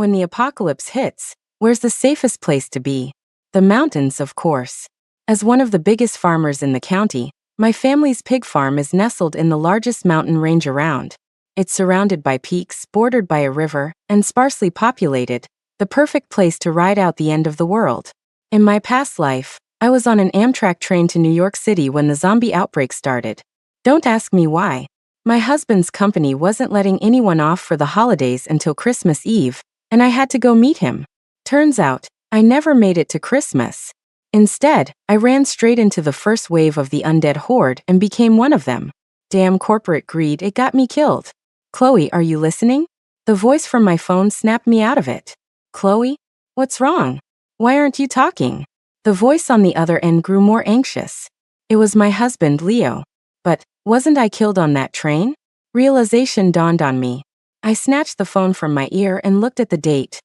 When the apocalypse hits, where's the safest place to be? The mountains, of course. As one of the biggest farmers in the county, my family's pig farm is nestled in the largest mountain range around. It's surrounded by peaks, bordered by a river, and sparsely populated, the perfect place to ride out the end of the world. In my past life, I was on an Amtrak train to New York City when the zombie outbreak started. Don't ask me why. My husband's company wasn't letting anyone off for the holidays until Christmas Eve, and I had to go meet him. Turns out, I never made it to Christmas. Instead, I ran straight into the first wave of the undead horde and became one of them. Damn corporate greed, it got me killed. Chloe, are you listening? The voice from my phone snapped me out of it. Chloe? What's wrong? Why aren't you talking? The voice on the other end grew more anxious. It was my husband, Leo. But, wasn't I killed on that train? Realization dawned on me. I snatched the phone from my ear and looked at the date.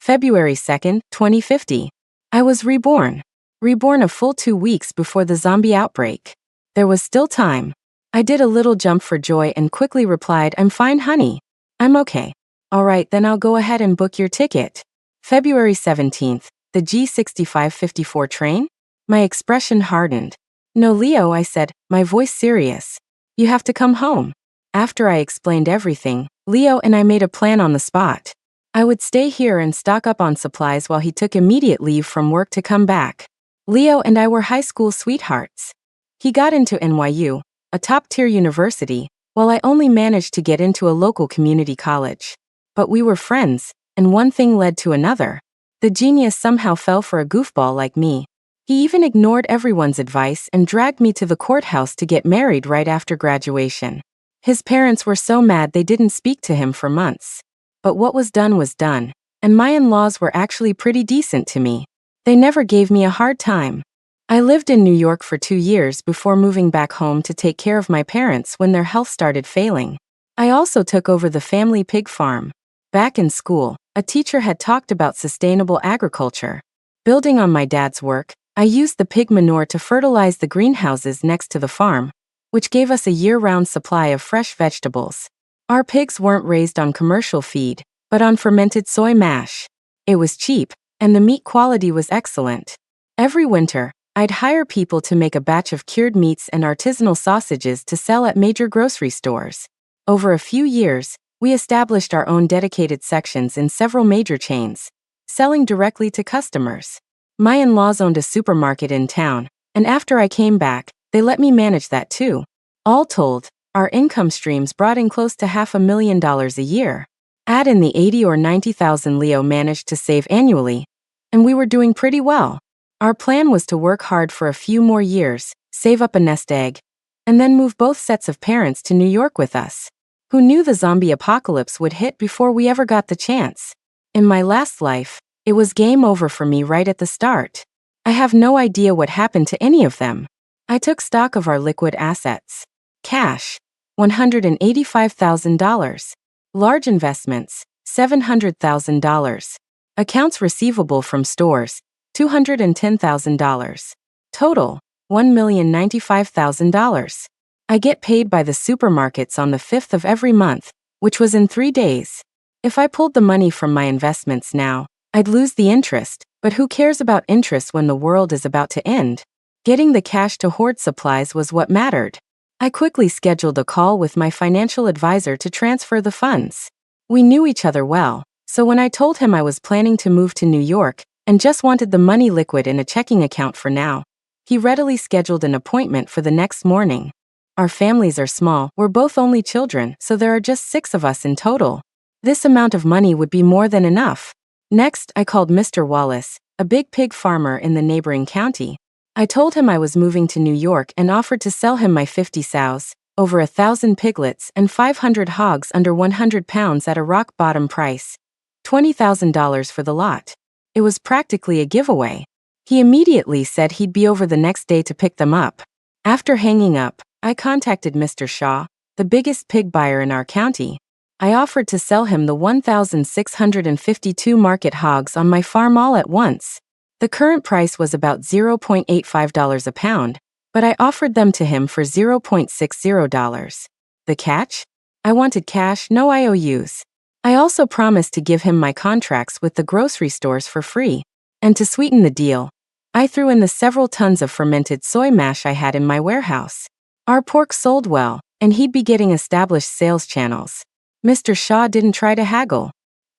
February 2nd, 2050. I was reborn. Reborn a full 2 weeks before the zombie outbreak. There was still time. I did a little jump for joy and quickly replied, "I'm fine, honey. I'm okay." "All right, then I'll go ahead and book your ticket." February 17th, the G6554 train? My expression hardened. "No, Leo," I said, my voice serious. "You have to come home." After I explained everything, Leo and I made a plan on the spot. I would stay here and stock up on supplies while he took immediate leave from work to come back. Leo and I were high school sweethearts. He got into NYU, a top-tier university, while I only managed to get into a local community college. But we were friends, and one thing led to another. The genius somehow fell for a goofball like me. He even ignored everyone's advice and dragged me to the courthouse to get married right after graduation. His parents were so mad they didn't speak to him for months. But what was done, and my in-laws were actually pretty decent to me. They never gave me a hard time. I lived in New York for 2 years before moving back home to take care of my parents when their health started failing. I also took over the family pig farm. Back in school, a teacher had talked about sustainable agriculture. Building on my dad's work, I used the pig manure to fertilize the greenhouses next to the farm, which gave us a year-round supply of fresh vegetables. Our pigs weren't raised on commercial feed, but on fermented soy mash. It was cheap, and the meat quality was excellent. Every winter, I'd hire people to make a batch of cured meats and artisanal sausages to sell at major grocery stores. Over a few years, we established our own dedicated sections in several major chains, selling directly to customers. My in-laws owned a supermarket in town, and after I came back, they let me manage that too. All told, our income streams brought in close to $500,000 a year. Add in the 80 or 90,000 Leo managed to save annually, and we were doing pretty well. Our plan was to work hard for a few more years, save up a nest egg, and then move both sets of parents to New York with us. Who knew the zombie apocalypse would hit before we ever got the chance? In my last life, it was game over for me right at the start. I have no idea what happened to any of them. I took stock of our liquid assets. Cash, $185,000. Large investments, $700,000. Accounts receivable from stores, $210,000. Total, $1,095,000. I get paid by the supermarkets on the 5th of every month, which was in 3 days. If I pulled the money from my investments now, I'd lose the interest, but who cares about interest when the world is about to end? Getting the cash to hoard supplies was what mattered. I quickly scheduled a call with my financial advisor to transfer the funds. We knew each other well, so when I told him I was planning to move to New York and just wanted the money liquid in a checking account for now, he readily scheduled an appointment for the next morning. Our families are small, we're both only children, so there are just 6 of us in total. This amount of money would be more than enough. Next, I called Mr. Wallace, a big pig farmer in the neighboring county. I told him I was moving to New York and offered to sell him my 50 sows, over 1,000 piglets and 500 hogs under 100 pounds at a rock-bottom price, $20,000 for the lot. It was practically a giveaway. He immediately said he'd be over the next day to pick them up. After hanging up, I contacted Mr. Shaw, the biggest pig buyer in our county. I offered to sell him the 1,652 market hogs on my farm all at once. The current price was about $0.85 a pound, but I offered them to him for $0.60. The catch? I wanted cash, no IOUs. I also promised to give him my contracts with the grocery stores for free. And to sweeten the deal, I threw in the several tons of fermented soy mash I had in my warehouse. Our pork sold well, and he'd be getting established sales channels. Mr. Shaw didn't try to haggle.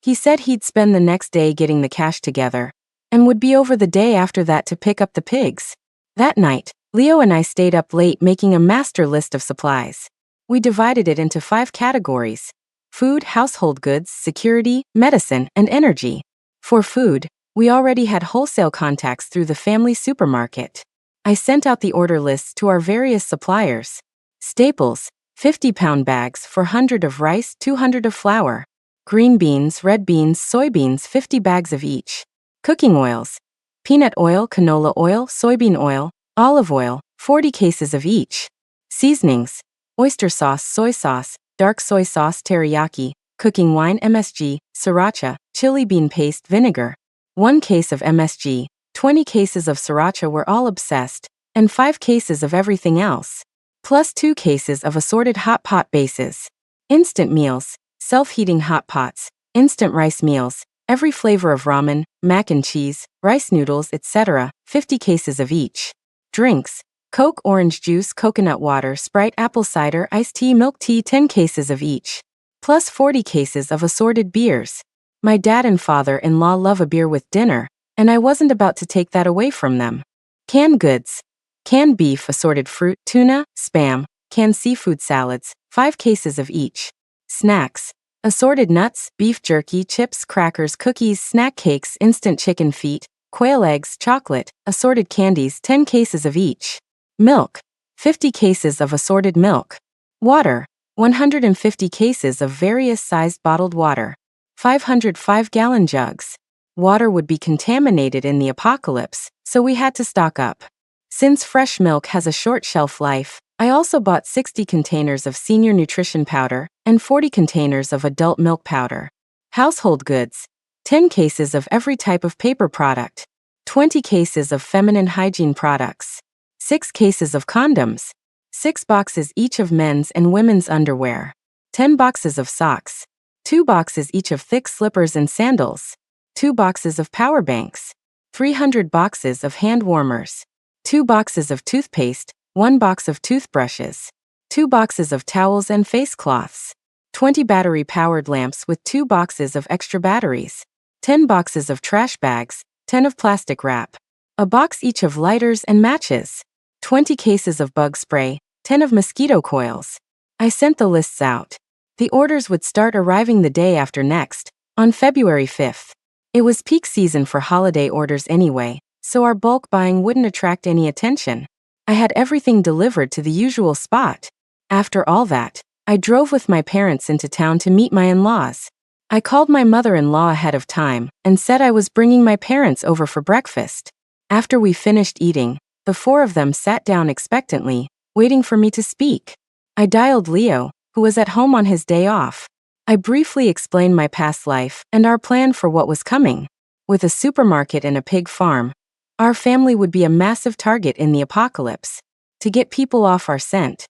He said he'd spend the next day getting the cash together, and would be over the day after that to pick up the pigs. That night, Leo and I stayed up late making a master list of supplies. We divided it into 5 categories: food, household goods, security, medicine, and energy. For food, we already had wholesale contacts through the family supermarket. I sent out the order lists to our various suppliers. Staples, 50-pound bags, 400 of rice, 200 of flour. Green beans, red beans, soybeans, 50 bags of each. Cooking oils, peanut oil, canola oil, soybean oil, olive oil, 40 cases of each. Seasonings, oyster sauce, soy sauce, dark soy sauce, teriyaki, cooking wine, MSG, sriracha, chili bean paste, vinegar. 1 case of MSG, 20 cases of sriracha were all obsessed, and 5 cases of everything else. Plus 2 cases of assorted hot pot bases. Instant meals, self-heating hot pots, instant rice meals, every flavor of ramen, mac and cheese, rice noodles, etc., 50 cases of each. Drinks, Coke, orange juice, coconut water, Sprite, apple cider, iced tea, milk tea, 10 cases of each. Plus 40 cases of assorted beers. My dad and father-in-law love a beer with dinner, and I wasn't about to take that away from them. Canned goods, canned beef, assorted fruit, tuna, Spam, canned seafood salads, 5 cases of each. Snacks, assorted nuts, beef jerky, chips, crackers, cookies, snack cakes, instant chicken feet, quail eggs, chocolate, assorted candies, 10 cases of each. Milk, 50 cases of assorted milk. Water, 150 cases of various sized bottled water. 505-gallon jugs. Water would be contaminated in the apocalypse, so we had to stock up. Since fresh milk has a short shelf life, I also bought 60 containers of senior nutrition powder and 40 containers of adult milk powder. Household goods, 10 cases of every type of paper product, 20 cases of feminine hygiene products, 6 cases of condoms, 6 boxes each of men's and women's underwear, 10 boxes of socks, 2 boxes each of thick slippers and sandals, 2 boxes of power banks, 300 boxes of hand warmers, 2 boxes of toothpaste, 1 box of toothbrushes, 2 boxes of towels and face cloths, 20 battery-powered lamps with 2 boxes of extra batteries, 10 boxes of trash bags, 10 of plastic wrap, a box each of lighters and matches, 20 cases of bug spray, 10 of mosquito coils. I sent the lists out. The orders would start arriving the day after next, on February 5th. It was peak season for holiday orders anyway, so our bulk buying wouldn't attract any attention. I had everything delivered to the usual spot. After all that, I drove with my parents into town to meet my in-laws. I called my mother-in-law ahead of time and said I was bringing my parents over for breakfast. After we finished eating, the 4 of them sat down expectantly, waiting for me to speak. I dialed Leo, who was at home on his day off. I briefly explained my past life and our plan for what was coming. With a supermarket and a pig farm, our family would be a massive target in the apocalypse. To get people off our scent,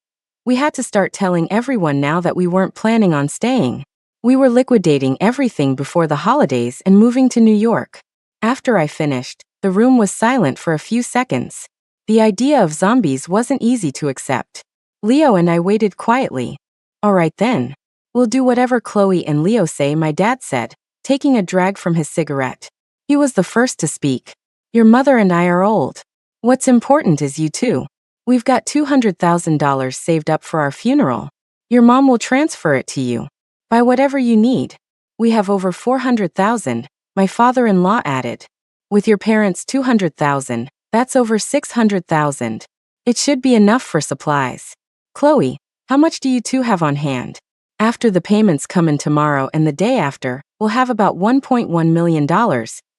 we had to start telling everyone now that we weren't planning on staying. We were liquidating everything before the holidays and moving to New York. After I finished, the room was silent for a few seconds. The idea of zombies wasn't easy to accept. Leo and I waited quietly. All right then. We'll do whatever Chloe and Leo say, my dad said, taking a drag from his cigarette. He was the first to speak. Your mother and I are old. What's important is you too. We've got $200,000 saved up for our funeral. Your mom will transfer it to you. Buy whatever you need. We have over $400,000, my father-in-law added. With your parents' $200,000, that's over $600,000. It should be enough for supplies. Chloe, how much do you two have on hand? After the payments come in tomorrow and the day after, we'll have about $1.1 million,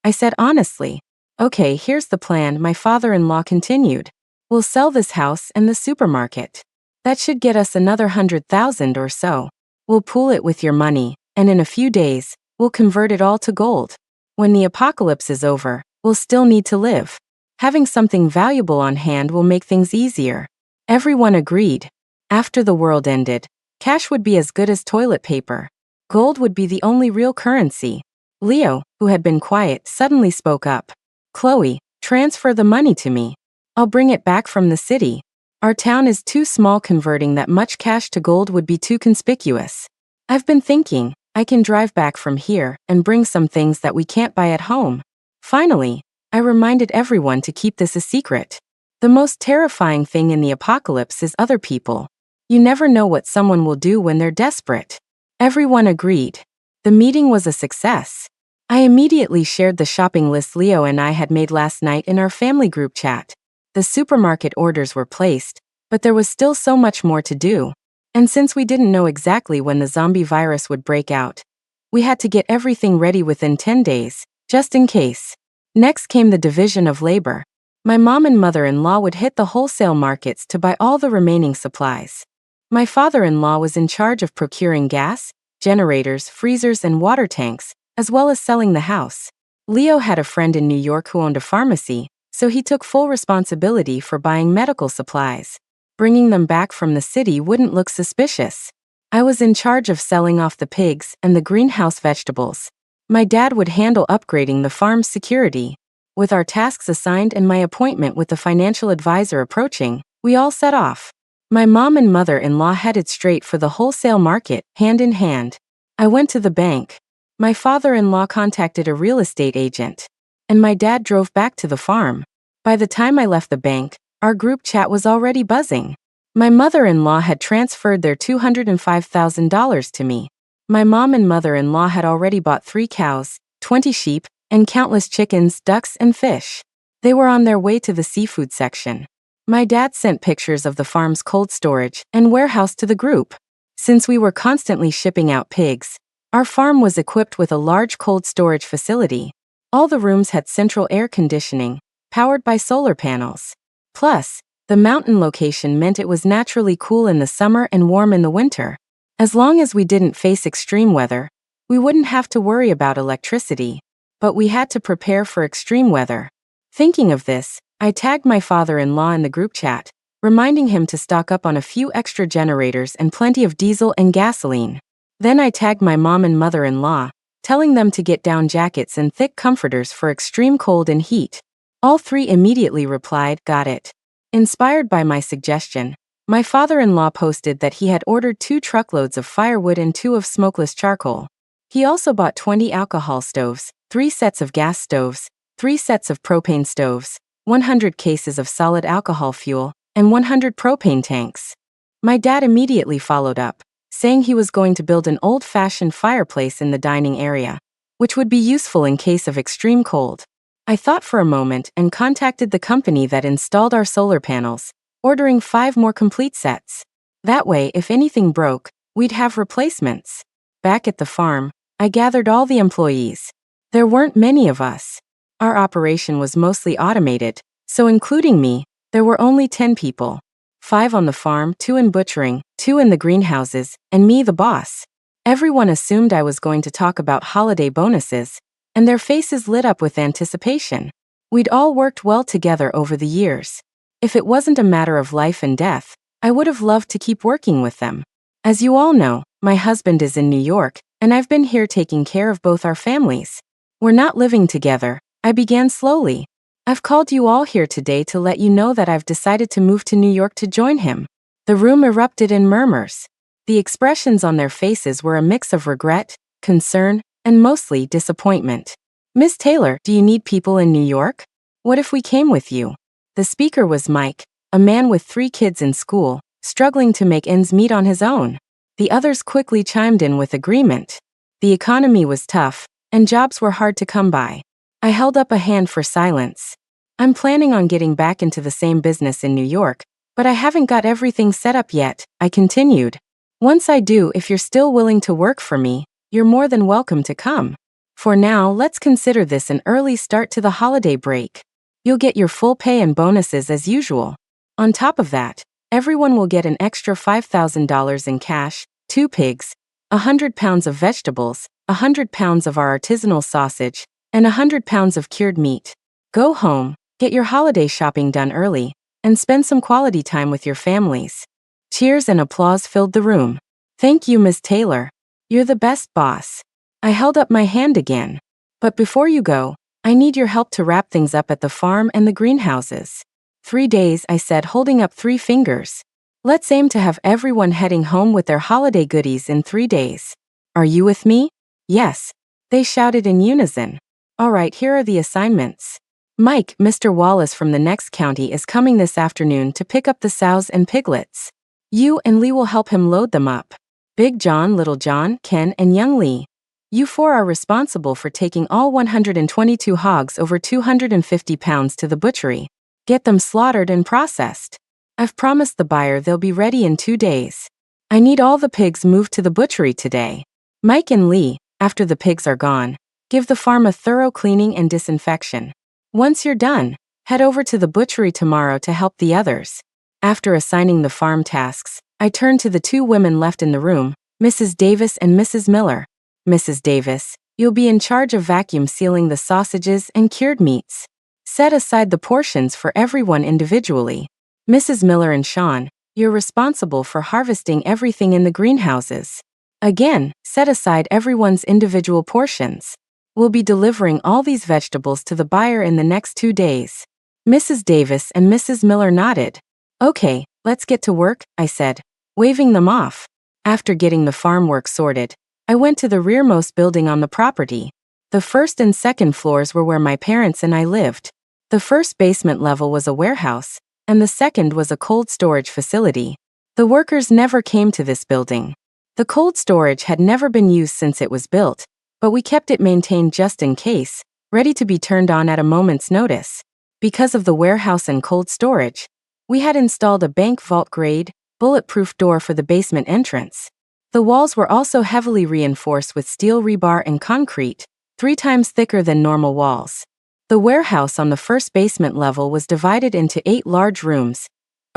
I said honestly. Okay, here's the plan, my father-in-law continued. We'll sell this house and the supermarket. That should get us another $100,000 or so. We'll pool it with your money, and in a few days, we'll convert it all to gold. When the apocalypse is over, we'll still need to live. Having something valuable on hand will make things easier. Everyone agreed. After the world ended, cash would be as good as toilet paper. Gold would be the only real currency. Leo, who had been quiet, suddenly spoke up. Chloe, transfer the money to me. I'll bring it back from the city. Our town is too small, converting that much cash to gold would be too conspicuous. I've been thinking, I can drive back from here and bring some things that we can't buy at home. Finally, I reminded everyone to keep this a secret. The most terrifying thing in the apocalypse is other people. You never know what someone will do when they're desperate. Everyone agreed. The meeting was a success. I immediately shared the shopping list Leo and I had made last night in our family group chat. The supermarket orders were placed, but there was still so much more to do. And since we didn't know exactly when the zombie virus would break out, we had to get everything ready within 10 days, just in case. Next came the division of labor. My mom and mother-in-law would hit the wholesale markets to buy all the remaining supplies. My father-in-law was in charge of procuring gas, generators, freezers, and water tanks, as well as selling the house. Leo had a friend in New York who owned a pharmacy, so he took full responsibility for buying medical supplies. Bringing them back from the city wouldn't look suspicious. I was in charge of selling off the pigs and the greenhouse vegetables. My dad would handle upgrading the farm's security. With our tasks assigned and my appointment with the financial advisor approaching, we all set off. My mom and mother-in-law headed straight for the wholesale market, hand in hand. I went to the bank. My father-in-law contacted a real estate agent. And my dad drove back to the farm. By the time I left the bank, our group chat was already buzzing. My mother-in-law had transferred their $205,000 to me. My mom and mother-in-law had already bought 3 cows, 20 sheep, and countless chickens, ducks, and fish. They were on their way to the seafood section. My dad sent pictures of the farm's cold storage and warehouse to the group. Since we were constantly shipping out pigs, our farm was equipped with a large cold storage facility. All the rooms had central air conditioning, powered by solar panels. Plus, the mountain location meant it was naturally cool in the summer and warm in the winter. As long as we didn't face extreme weather, we wouldn't have to worry about electricity. But we had to prepare for extreme weather. Thinking of this, I tagged my father-in-law in the group chat, reminding him to stock up on a few extra generators and plenty of diesel and gasoline. Then I tagged my mom and mother-in-law, telling them to get down jackets and thick comforters for extreme cold and heat. All 3 immediately replied, "Got it." Inspired by my suggestion, my father-in-law posted that he had ordered 2 truckloads of firewood and 2 of smokeless charcoal. He also bought 20 alcohol stoves, 3 sets of gas stoves, 3 sets of propane stoves, 100 cases of solid alcohol fuel, and 100 propane tanks. My dad immediately followed up, saying he was going to build an old-fashioned fireplace in the dining area, which would be useful in case of extreme cold. I thought for a moment and contacted the company that installed our solar panels, ordering 5 more complete sets. That way, if anything broke, we'd have replacements. Back at the farm, I gathered all the employees. There weren't many of us. Our operation was mostly automated, so including me, there were only 10 people. 5 on the farm, 2 in butchering, 2 in the greenhouses, and me the boss. Everyone assumed I was going to talk about holiday bonuses, and their faces lit up with anticipation. We'd all worked well together over the years. If it wasn't a matter of life and death, I would have loved to keep working with them. As you all know, my husband is in New York, and I've been here taking care of both our families. We're not living together, I began slowly. I've called you all here today to let you know that I've decided to move to New York to join him. The room erupted in murmurs. The expressions on their faces were a mix of regret, concern, and mostly disappointment. "Miss Taylor, do you need people in New York? What if we came with you?" The speaker was Mike, a man with 3 kids in school, struggling to make ends meet on his own. The others quickly chimed in with agreement. The economy was tough, and jobs were hard to come by. I held up a hand for silence. "I'm planning on getting back into the same business in New York, but I haven't got everything set up yet," I continued. "Once I do, if you're still willing to work for me, you're more than welcome to come. For now, let's consider this an early start to the holiday break. You'll get your full pay and bonuses as usual. On top of that, everyone will get an extra $5,000 in cash, 2 pigs, 100 pounds of vegetables, 100 pounds of our artisanal sausage, and 100 pounds of cured meat. Go home, get your holiday shopping done early, and spend some quality time with your families." Cheers and applause filled the room. "Thank you, Ms. Taylor. You're the best, boss. I held up my hand again. But before you go, I need your help to wrap things up at the farm and the greenhouses. 3 days, I said, holding up 3 fingers. Let's aim to have everyone heading home with their holiday goodies in 3 days. Are you with me? Yes. They shouted in unison. All right, here are the assignments. Mike, Mr. Wallace from the next county, is coming this afternoon to pick up the sows and piglets. You and Lee will help him load them up. Big John, Little John, Ken, and Young Lee. You 4 are responsible for taking all 122 hogs over 250 pounds to the butchery. Get them slaughtered and processed. I've promised the buyer they'll be ready in 2 days. I need all the pigs moved to the butchery today. Mike and Lee, after the pigs are gone, give the farm a thorough cleaning and disinfection. Once you're done, head over to the butchery tomorrow to help the others. After assigning the farm tasks, I turned to the 2 women left in the room, Mrs. Davis and Mrs. Miller. Mrs. Davis, you'll be in charge of vacuum sealing the sausages and cured meats. Set aside the portions for everyone individually. Mrs. Miller and Sean, you're responsible for harvesting everything in the greenhouses. Again, set aside everyone's individual portions. We'll be delivering all these vegetables to the buyer in the next 2 days. Mrs. Davis and Mrs. Miller nodded. Okay, let's get to work, I said, waving them off. After getting the farm work sorted, I went to the rearmost building on the property. The first and second floors were where my parents and I lived. The first basement level was a warehouse, and the second was a cold storage facility. The workers never came to this building. The cold storage had never been used since it was built, but we kept it maintained just in case, ready to be turned on at a moment's notice. Because of the warehouse and cold storage, we had installed a bank vault-grade, bulletproof door for the basement entrance. The walls were also heavily reinforced with steel rebar and concrete, 3 times thicker than normal walls. The warehouse on the first basement level was divided into 8 large rooms,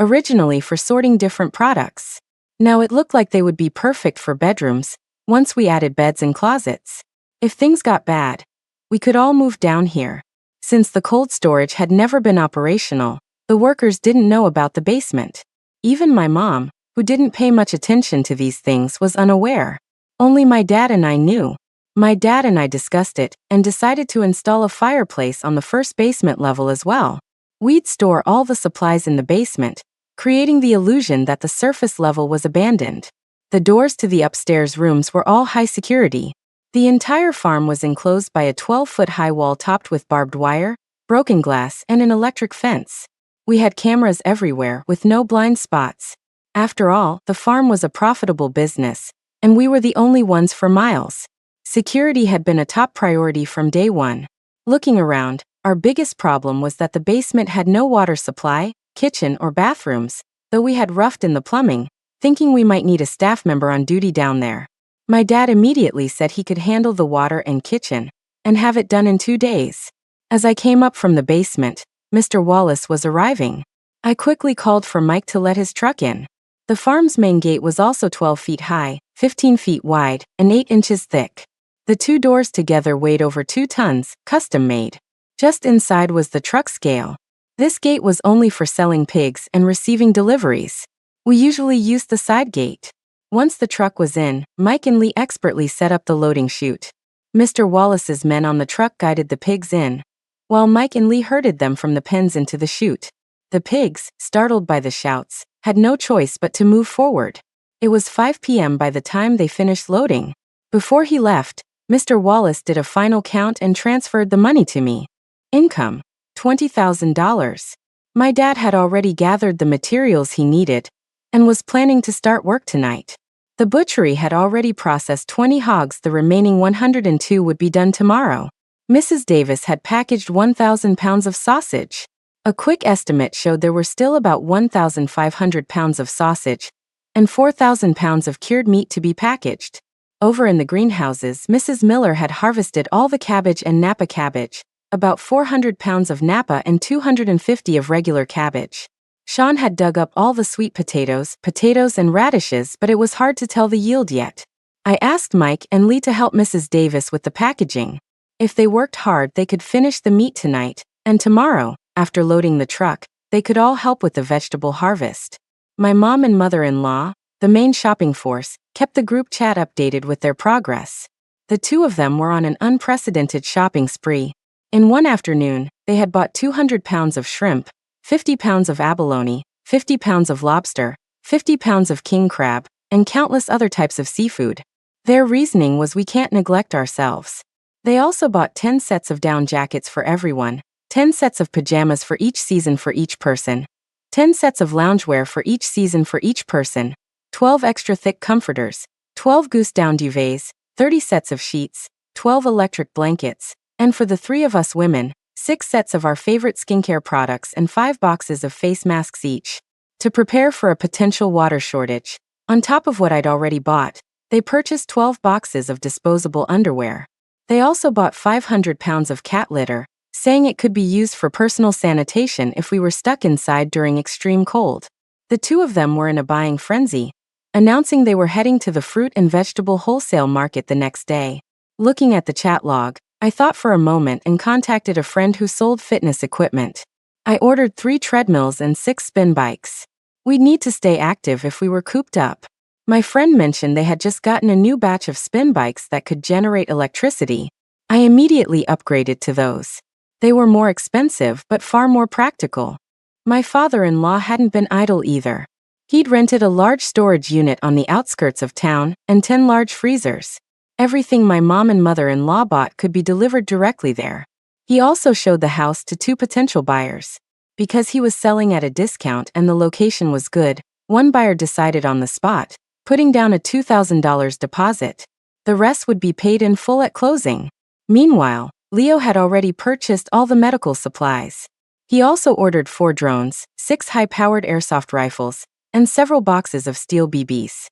originally for sorting different products. Now it looked like they would be perfect for bedrooms, once we added beds and closets. If things got bad, we could all move down here. Since the cold storage had never been operational, the workers didn't know about the basement. Even my mom, who didn't pay much attention to these things, was unaware. Only my dad and I knew. My dad and I discussed it and decided to install a fireplace on the first basement level as well. We'd store all the supplies in the basement, creating the illusion that the surface level was abandoned. The doors to the upstairs rooms were all high security. The entire farm was enclosed by a 12-foot-high wall topped with barbed wire, broken glass, and an electric fence. We had cameras everywhere with no blind spots. After all, the farm was a profitable business, and we were the only ones for miles. Security had been a top priority from day one. Looking around, our biggest problem was that the basement had no water supply, kitchen, or bathrooms, though we had roughed in the plumbing, thinking we might need a staff member on duty down there. My dad immediately said he could handle the water and kitchen, and have it done in 2 days. As I came up from the basement, Mr. Wallace was arriving. I quickly called for Mike to let his truck in. The farm's main gate was also 12 feet high, 15 feet wide, and 8 inches thick. The 2 doors together weighed over 2 tons, custom made. Just inside was the truck scale. This gate was only for selling pigs and receiving deliveries. We usually used the side gate. Once the truck was in, Mike and Lee expertly set up the loading chute. Mr. Wallace's men on the truck guided the pigs in, while Mike and Lee herded them from the pens into the chute. The pigs, startled by the shouts, had no choice but to move forward. It was 5 p.m. by the time they finished loading. Before he left, Mr. Wallace did a final count and transferred the money to me. Income: $20,000. My dad had already gathered the materials he needed and was planning to start work tonight. The butchery had already processed 20 hogs. The remaining 102 would be done tomorrow. Mrs. Davis had packaged 1,000 pounds of sausage. A quick estimate showed there were still about 1,500 pounds of sausage and 4,000 pounds of cured meat to be packaged. Over in the greenhouses, Mrs. Miller had harvested all the cabbage and Napa cabbage, about 400 pounds of Napa and 250 of regular cabbage. Sean had dug up all the sweet potatoes, and radishes, but it was hard to tell the yield yet. I asked Mike and Lee to help Mrs. Davis with the packaging. If they worked hard, they could finish the meat tonight, and tomorrow, after loading the truck, they could all help with the vegetable harvest. My mom and mother-in-law, the main shopping force, kept the group chat updated with their progress. The two of them were on an unprecedented shopping spree. In one afternoon, they had bought 200 pounds of shrimp, 50 pounds of abalone, 50 pounds of lobster, 50 pounds of king crab, and countless other types of seafood. Their reasoning was we can't neglect ourselves. They also bought 10 sets of down jackets for everyone, 10 sets of pajamas for each season for each person, 10 sets of loungewear for each season for each person, 12 extra thick comforters, 12 goose down duvets, 30 sets of sheets, 12 electric blankets, and for the three of us women, 6 sets of our favorite skincare products and 5 boxes of face masks each. To prepare for a potential water shortage, on top of what I'd already bought, they purchased 12 boxes of disposable underwear. They also bought 500 pounds of cat litter, saying it could be used for personal sanitation if we were stuck inside during extreme cold. The two of them were in a buying frenzy, announcing they were heading to the fruit and vegetable wholesale market the next day. Looking at the chat log, I thought for a moment and contacted a friend who sold fitness equipment. I ordered 3 treadmills and 6 spin bikes. We'd need to stay active if we were cooped up. My friend mentioned they had just gotten a new batch of spin bikes that could generate electricity. I immediately upgraded to those. They were more expensive but far more practical. My father-in-law hadn't been idle either. He'd rented a large storage unit on the outskirts of town and 10 large freezers. Everything my mom and mother-in-law bought could be delivered directly there. He also showed the house to 2 potential buyers. Because he was selling at a discount and the location was good, one buyer decided on the spot, putting down a $2,000 deposit. The rest would be paid in full at closing. Meanwhile, Leo had already purchased all the medical supplies. He also ordered 4 drones, 6 high-powered airsoft rifles, and several boxes of steel BBs.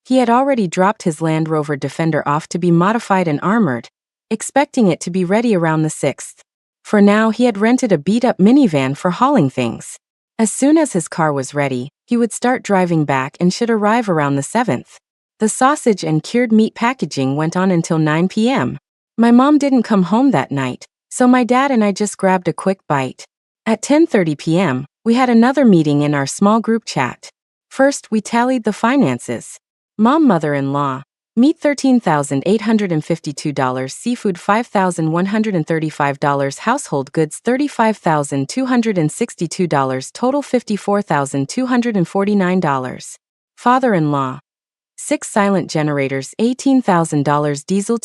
He had already dropped his Land Rover Defender off to be modified and armored, expecting it to be ready around the 6th. For now, he had rented a beat-up minivan for hauling things. As soon as his car was ready, he would start driving back and should arrive around the 7th. The sausage and cured meat packaging went on until 9 p.m. My mom didn't come home that night, so my dad and I just grabbed a quick bite. At 10:30 p.m., we had another meeting in our small group chat. First, we tallied the finances. Mom, mother-in-law, meat $13,852, seafood $5,135, household goods $35,262, total $54,249. Father-in-law, 6 silent generators $18,000, diesel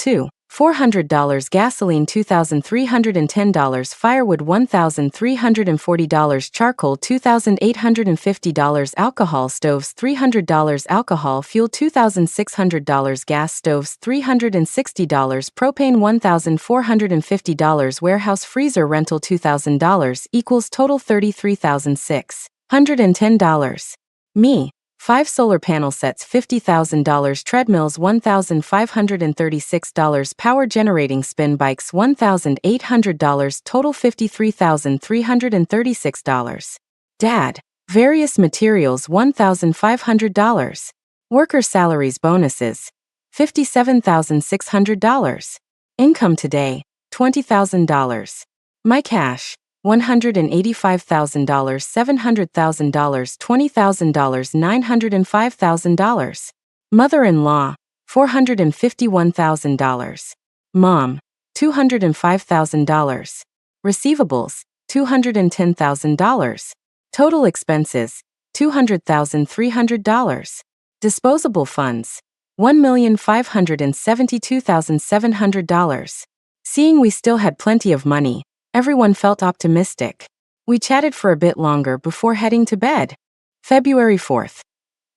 $400, gasoline $2,310, firewood $1,340, charcoal $2,850, alcohol stoves $300, alcohol fuel $2,600, gas stoves $360, propane $1,450, warehouse freezer rental $2,000 equals total $33,610. Me. 5 solar panel sets $50,000, treadmills $1,536, power generating spin bikes $1,800, total $53,336. Dad. Various materials $1,500. Worker salaries bonuses $57,600. Income today $20,000. My cash $185,000, $700,000, $20,000, $905,000. Mother-in-law, $451,000. Mom, $205,000. Receivables, $210,000. Total expenses, $200,300. Disposable funds, $1,572,700. Seeing we still had plenty of money, everyone felt optimistic. We chatted for a bit longer before heading to bed. February 4th.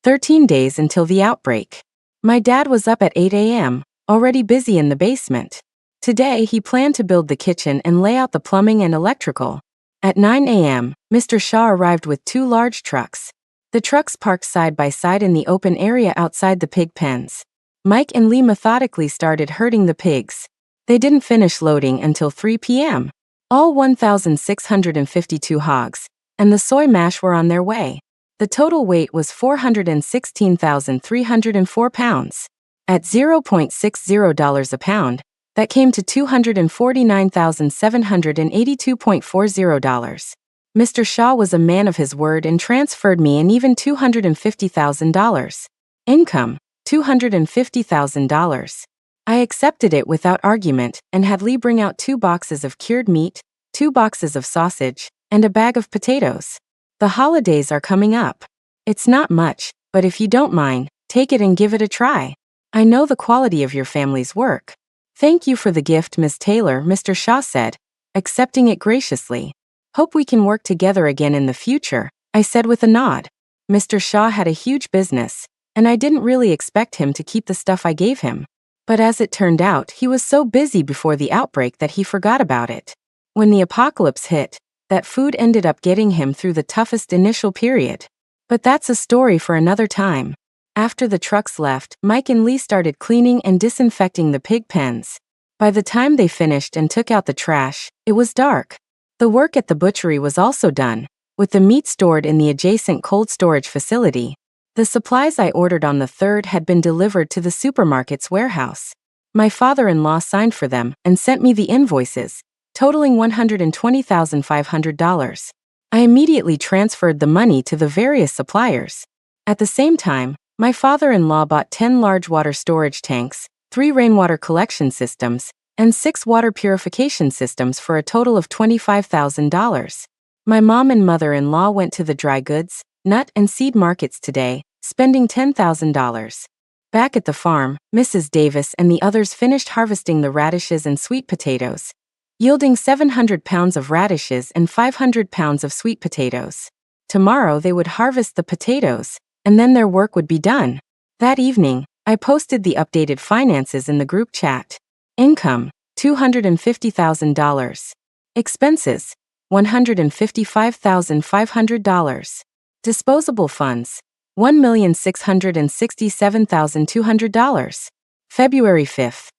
13 days until the outbreak. My dad was up at 8 a.m., already busy in the basement. Today he planned to build the kitchen and lay out the plumbing and electrical. At 9 a.m., Mr. Shaw arrived with 2 large trucks. The trucks parked side by side in the open area outside the pig pens. Mike and Lee methodically started herding the pigs. They didn't finish loading until 3 p.m. All 1,652 hogs, and the soy mash were on their way. The total weight was 416,304 pounds. At $0.60 a pound, that came to $249,782.40. Mr. Shaw was a man of his word and transferred me an even $250,000. Income, $250,000. I accepted it without argument and had Lee bring out 2 boxes of cured meat, 2 boxes of sausage, and a bag of potatoes. The holidays are coming up. It's not much, but if you don't mind, take it and give it a try. I know the quality of your family's work. Thank you for the gift, Miss Taylor, Mr. Shaw said, accepting it graciously. Hope we can work together again in the future, I said with a nod. Mr. Shaw had a huge business, and I didn't really expect him to keep the stuff I gave him. But as it turned out, he was so busy before the outbreak that he forgot about it. When the apocalypse hit, that food ended up getting him through the toughest initial period. But that's a story for another time. After the trucks left, Mike and Lee started cleaning and disinfecting the pig pens. By the time they finished and took out the trash, it was dark. The work at the butchery was also done, with the meat stored in the adjacent cold storage facility. The supplies I ordered on the 3rd had been delivered to the supermarket's warehouse. My father-in-law signed for them and sent me the invoices, totaling $120,500. I immediately transferred the money to the various suppliers. At the same time, my father-in-law bought 10 large water storage tanks, 3 rainwater collection systems, and 6 water purification systems for a total of $25,000. My mom and mother-in-law went to the dry goods, nut and seed markets today, spending $10,000. Back at the farm, Mrs. Davis and the others finished harvesting the radishes and sweet potatoes, yielding 700 pounds of radishes and 500 pounds of sweet potatoes. Tomorrow they would harvest the potatoes, and then their work would be done. That evening, I posted the updated finances in the group chat. Income, $250,000. Expenses, $155,500. Disposable funds, $1,667,200. February 5th.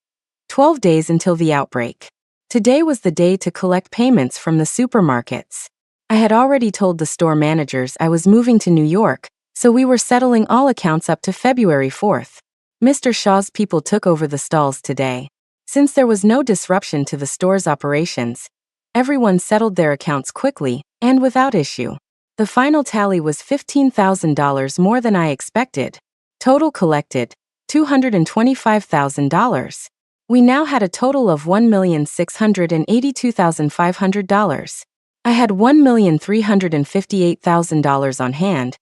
12 days until the outbreak. Today was the day to collect payments from the supermarkets. I had already told the store managers I was moving to New York, so we were settling all accounts up to February 4th. Mr. Shaw's people took over the stalls today. Since there was no disruption to the store's operations, everyone settled their accounts quickly and without issue. The final tally was $15,000 more than I expected. Total collected, $225,000. We now had a total of $1,682,500. I had $1,358,000 on hand,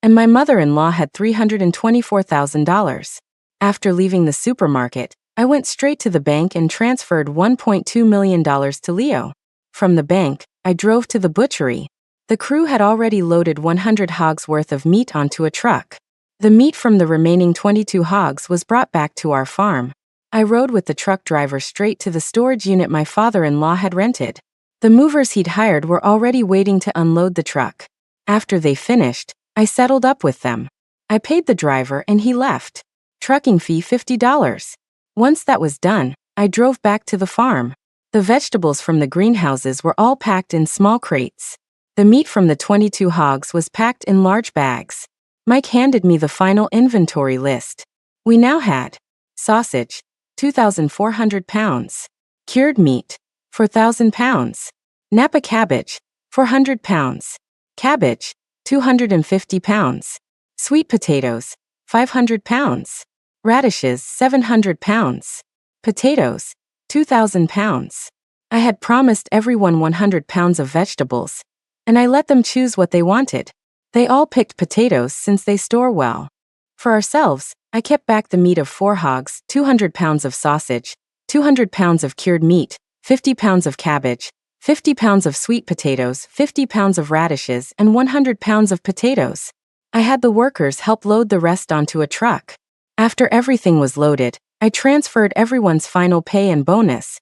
and my mother-in-law had $324,000. After leaving the supermarket, I went straight to the bank and transferred $1.2 million to Leo. From the bank, I drove to the butchery. The crew had already loaded 100 hogs worth of meat onto a truck. The meat from the remaining 22 hogs was brought back to our farm. I rode with the truck driver straight to the storage unit my father-in-law had rented. The movers he'd hired were already waiting to unload the truck. After they finished, I settled up with them. I paid the driver and he left. Trucking fee $50. Once that was done, I drove back to the farm. The vegetables from the greenhouses were all packed in small crates. The meat from the 22 hogs was packed in large bags. Mike handed me the final inventory list. We now had sausage, 2,400 pounds. Cured meat, 4,000 pounds. Napa cabbage, 400 pounds. Cabbage, 250 pounds. Sweet potatoes, 500 pounds. Radishes, 700 pounds. Potatoes, 2,000 pounds. I had promised everyone 100 pounds of vegetables, and I let them choose what they wanted. They all picked potatoes since they store well. For ourselves, I kept back the meat of 4 hogs, 200 pounds of sausage, 200 pounds of cured meat, 50 pounds of cabbage, 50 pounds of sweet potatoes, 50 pounds of radishes, and 100 pounds of potatoes. I had the workers help load the rest onto a truck. After everything was loaded, I transferred everyone's final pay and bonus,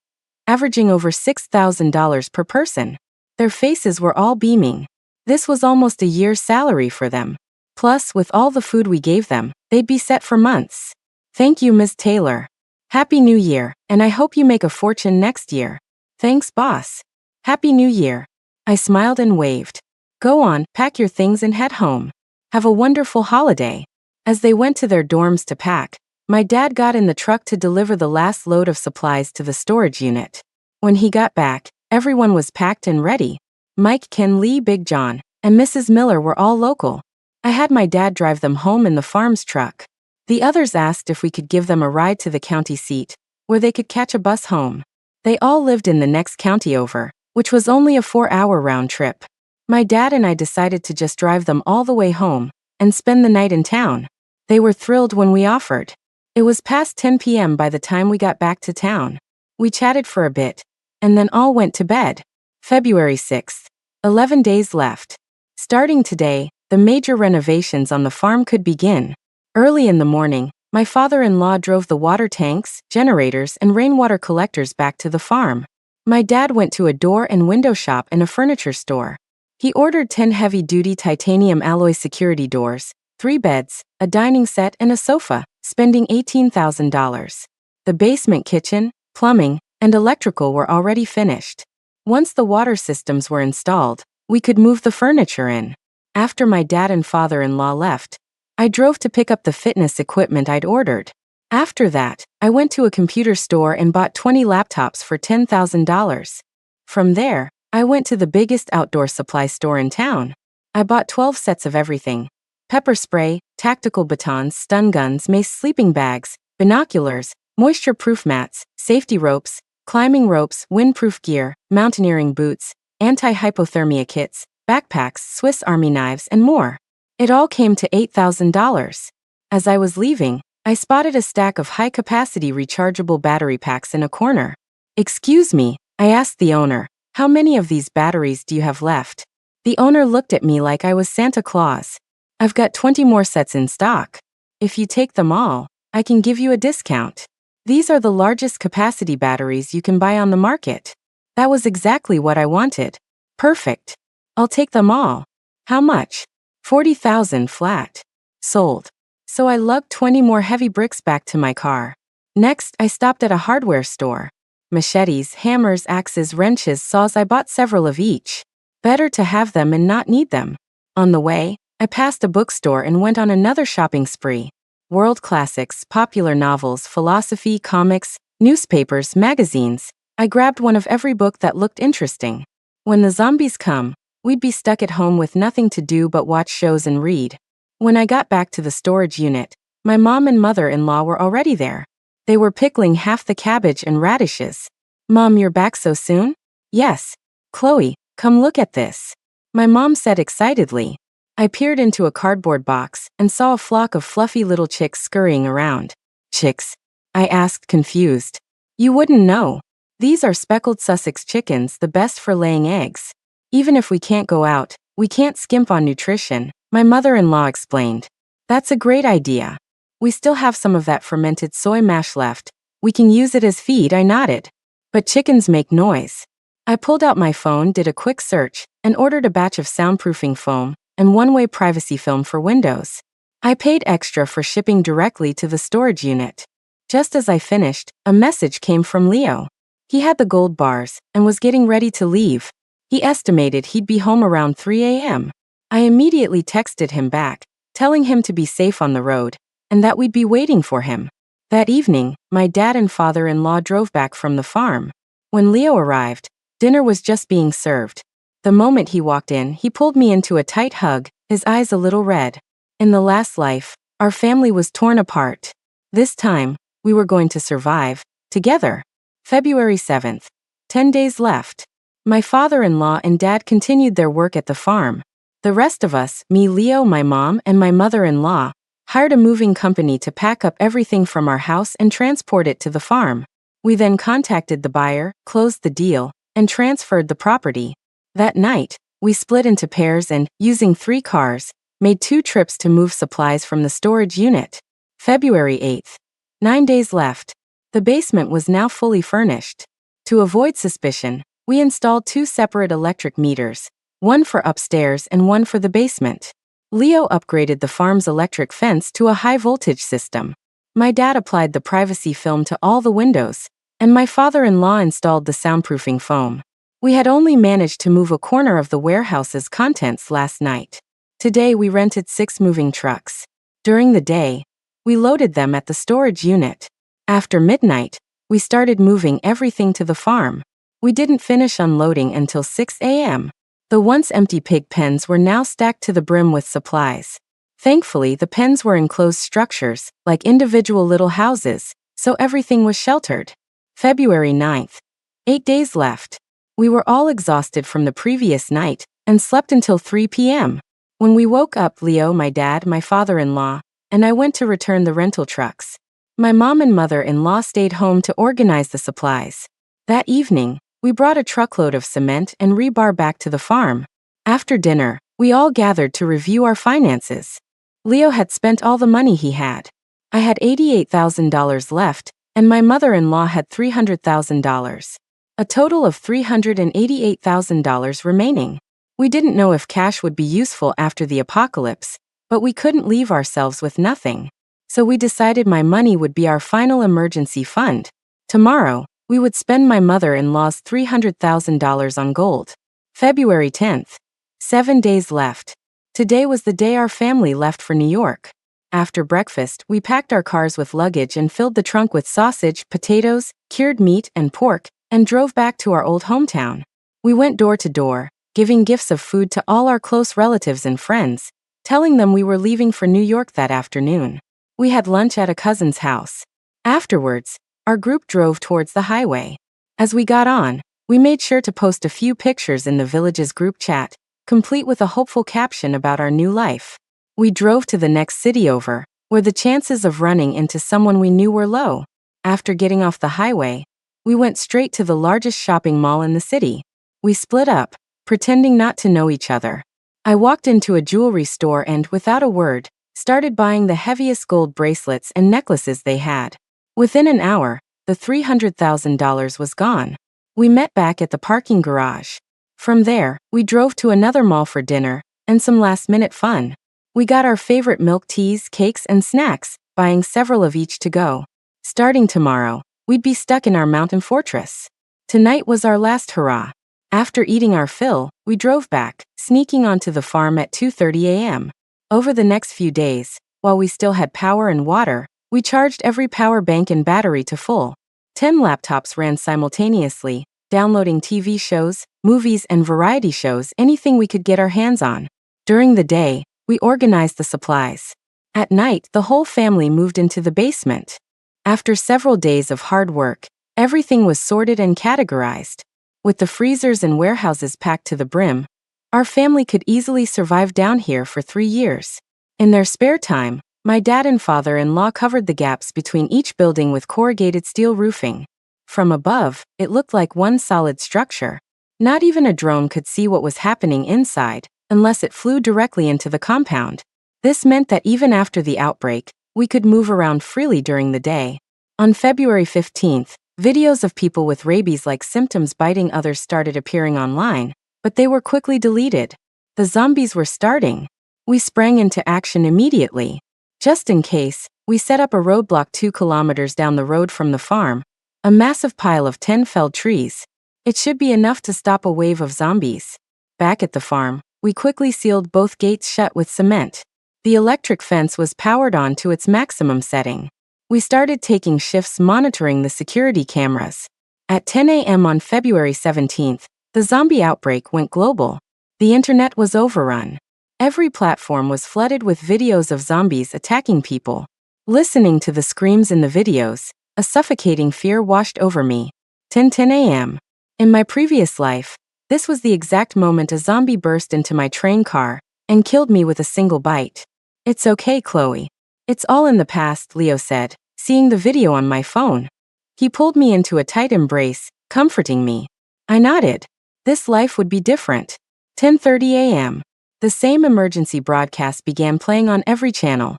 averaging over $6,000 per person. Their faces were all beaming. This was almost a year's salary for them. Plus, with all the food we gave them, they'd be set for months. Thank you, Ms. Taylor. Happy New Year, and I hope you make a fortune next year. Thanks, boss. Happy New Year. I smiled and waved. Go on, pack your things and head home. Have a wonderful holiday. As they went to their dorms to pack, my dad got in the truck to deliver the last load of supplies to the storage unit. When he got back, everyone was packed and ready. Mike, Ken, Lee, Big John, and Mrs. Miller were all local. I had my dad drive them home in the farm's truck. The others asked if we could give them a ride to the county seat, where they could catch a bus home. They all lived in the next county over, which was only a 4-hour round trip. My dad and I decided to just drive them all the way home and spend the night in town. They were thrilled when we offered. It was past 10 p.m. by the time we got back to town. We chatted for a bit, and then all went to bed. February 6th. 11 days left. Starting today, the major renovations on the farm could begin. Early in the morning, my father-in-law drove the water tanks, generators, and rainwater collectors back to the farm. My dad went to a door and window shop and a furniture store. He ordered 10 heavy-duty titanium alloy security doors, 3 beds, a dining set, and a sofa, spending $18,000. The basement kitchen, plumbing, and electrical were already finished. Once the water systems were installed, we could move the furniture in. After my dad and father-in-law left, I drove to pick up the fitness equipment I'd ordered. After that, I went to a computer store and bought 20 laptops for $10,000. From there, I went to the biggest outdoor supply store in town. I bought 12 sets of everything: pepper spray, tactical batons, stun guns, mace, sleeping bags, binoculars, moisture-proof mats, safety ropes, climbing ropes, windproof gear, mountaineering boots, anti-hypothermia kits, backpacks, Swiss Army knives, and more. It all came to $8,000. As I was leaving, I spotted a stack of high-capacity rechargeable battery packs in a corner. "Excuse me," I asked the owner, "how many of these batteries do you have left?" The owner looked at me like I was Santa Claus. "I've got 20 more sets in stock. If you take them all, I can give you a discount. These are the largest capacity batteries you can buy on the market." That was exactly what I wanted. Perfect. I'll take them all. How much? $40,000 flat. Sold. So I lugged 20 more heavy bricks back to my car. Next, I stopped at a hardware store. Machetes, hammers, axes, wrenches, saws, I bought several of each. Better to have them and not need them. On the way, I passed a bookstore and went on another shopping spree. World classics, popular novels, philosophy, comics, newspapers, magazines. I grabbed one of every book that looked interesting. When the zombies come, we'd be stuck at home with nothing to do but watch shows and read. When I got back to the storage unit, my mom and mother-in-law were already there. They were pickling half the cabbage and radishes. "Mom, you're back so soon?" "Yes. Chloe, come look at this," my mom said excitedly. I peered into a cardboard box and saw a flock of fluffy little chicks scurrying around. "Chicks?" I asked, confused. "You wouldn't know. These are speckled Sussex chickens, the best for laying eggs. Even if we can't go out, we can't skimp on nutrition," my mother-in-law explained. "That's a great idea. We still have some of that fermented soy mash left. We can use it as feed," I nodded. "But chickens make noise." I pulled out my phone, did a quick search, and ordered a batch of soundproofing foam and one-way privacy film for windows. I paid extra for shipping directly to the storage unit. Just as I finished, a message came from Leo. He had the gold bars and was getting ready to leave. He estimated he'd be home around 3 a.m. I immediately texted him back, telling him to be safe on the road, and that we'd be waiting for him. That evening, my dad and father-in-law drove back from the farm. When Leo arrived, dinner was just being served. The moment he walked in, he pulled me into a tight hug, his eyes a little red. In the last life, our family was torn apart. This time, we were going to survive, together. February 7th. 10 days left. My father-in-law and dad continued their work at the farm. The rest of us, me, Leo, my mom, and my mother-in-law, hired a moving company to pack up everything from our house and transport it to the farm. We then contacted the buyer, closed the deal, and transferred the property. That night, we split into pairs and, using 3 cars, made 2 trips to move supplies from the storage unit. February 8th. 9 days left. The basement was now fully furnished. To avoid suspicion, we installed 2 separate electric meters, one for upstairs and one for the basement. Leo upgraded the farm's electric fence to a high-voltage system. My dad applied the privacy film to all the windows, and my father-in-law installed the soundproofing foam. We had only managed to move a corner of the warehouse's contents last night. Today we rented 6 moving trucks. During the day, we loaded them at the storage unit. After midnight, we started moving everything to the farm. We didn't finish unloading until 6 a.m. The once empty pig pens were now stacked to the brim with supplies. Thankfully, the pens were enclosed structures, like individual little houses, so everything was sheltered. February 9th. 8 days left. We were all exhausted from the previous night and slept until 3 p.m. When we woke up, Leo, my dad, my father-in-law, and I went to return the rental trucks. My mom and mother-in-law stayed home to organize the supplies. That evening, we brought a truckload of cement and rebar back to the farm. After dinner, we all gathered to review our finances. Leo had spent all the money he had. I had $88,000 left, and my mother-in-law had $300,000. A total of $388,000 remaining. We didn't know if cash would be useful after the apocalypse, but we couldn't leave ourselves with nothing. So we decided my money would be our final emergency fund. Tomorrow, we would spend my mother-in-law's $300,000 on gold. February 10th. 7 days left. Today was the day our family left for New York. After breakfast, we packed our cars with luggage and filled the trunk with sausage, potatoes, cured meat, and pork, and drove back to our old hometown. We went door to door, giving gifts of food to all our close relatives and friends, telling them we were leaving for New York that afternoon. We had lunch at a cousin's house. Afterwards, our group drove towards the highway. As we got on, we made sure to post a few pictures in the village's group chat, complete with a hopeful caption about our new life. We drove to the next city over, where the chances of running into someone we knew were low. After getting off the highway, we went straight to the largest shopping mall in the city. We split up, pretending not to know each other. I walked into a jewelry store and, without a word, started buying the heaviest gold bracelets and necklaces they had. Within an hour, the $300,000 was gone. We met back at the parking garage. From there, we drove to another mall for dinner and some last-minute fun. We got our favorite milk teas, cakes, and snacks, buying several of each to go. Starting tomorrow, we'd be stuck in our mountain fortress. Tonight was our last hurrah. After eating our fill, we drove back, sneaking onto the farm at 2:30 a.m. Over the next few days, while we still had power and water, we charged every power bank and battery to full. 10 laptops ran simultaneously, downloading TV shows, movies, and variety shows, anything we could get our hands on. During the day, we organized the supplies. At night, the whole family moved into the basement. After several days of hard work, everything was sorted and categorized. With the freezers and warehouses packed to the brim, our family could easily survive down here for 3 years. In their spare time, my dad and father-in-law covered the gaps between each building with corrugated steel roofing. From above, it looked like one solid structure. Not even a drone could see what was happening inside, unless it flew directly into the compound. This meant that even after the outbreak, we could move around freely during the day. On February 15th, videos of people with rabies-like symptoms biting others started appearing online, but they were quickly deleted. The zombies were starting. We sprang into action immediately. Just in case, we set up a roadblock 2 kilometers down the road from the farm, a massive pile of 10 felled trees. It should be enough to stop a wave of zombies. Back at the farm, we quickly sealed both gates shut with cement. The electric fence was powered on to its maximum setting. We started taking shifts monitoring the security cameras. At 10 a.m. on February 17th, the zombie outbreak went global. The internet was overrun. Every platform was flooded with videos of zombies attacking people. Listening to the screams in the videos, a suffocating fear washed over me. 10:10 a.m. In my previous life, this was the exact moment a zombie burst into my train car and killed me with a single bite. "It's okay, Chloe. It's all in the past," Leo said, seeing the video on my phone. He pulled me into a tight embrace, comforting me. I nodded. This life would be different. 10:30 a.m. The same emergency broadcast began playing on every channel.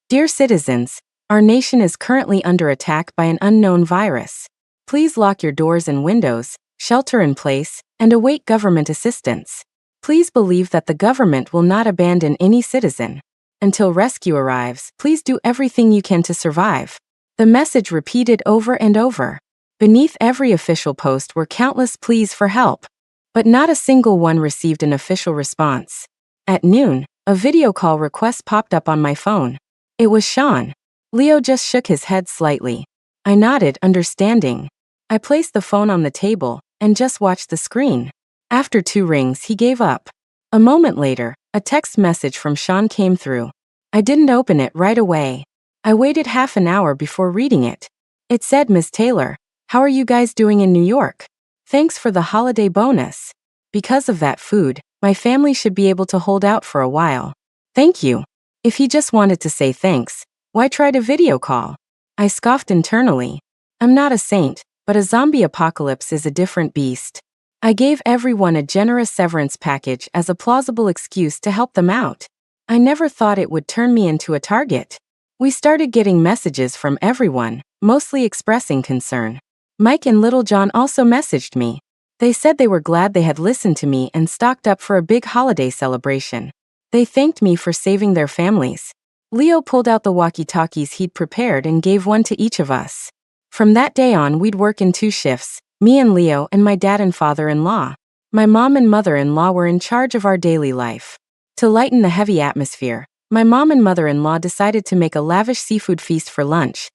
"Dear citizens, our nation is currently under attack by an unknown virus. Please lock your doors and windows, shelter in place, and await government assistance. Please believe that the government will not abandon any citizen. Until rescue arrives, please do everything you can to survive." The message repeated over and over. Beneath every official post were countless pleas for help, but not a single one received an official response. At noon, a video call request popped up on my phone. It was Sean. Leo just shook his head slightly. I nodded, understanding. I placed the phone on the table and just watched the screen. After 2 rings, he gave up. A moment later, a text message from Sean came through. I didn't open it right away. I waited half an hour before reading it. It said, "Miss Taylor, how are you guys doing in New York? Thanks for the holiday bonus. Because of that food, my family should be able to hold out for a while. Thank you." If he just wanted to say thanks, why try to video call? I scoffed internally. I'm not a saint, but a zombie apocalypse is a different beast. I gave everyone a generous severance package as a plausible excuse to help them out. I never thought it would turn me into a target. We started getting messages from everyone, mostly expressing concern. Mike and Little John also messaged me. They said they were glad they had listened to me and stocked up for a big holiday celebration. They thanked me for saving their families. Leo pulled out the walkie-talkies he'd prepared and gave one to each of us. From that day on, we'd work in 2 shifts, me and Leo and my dad and father-in-law. My mom and mother-in-law were in charge of our daily life. To lighten the heavy atmosphere, my mom and mother-in-law decided to make a lavish seafood feast for lunch.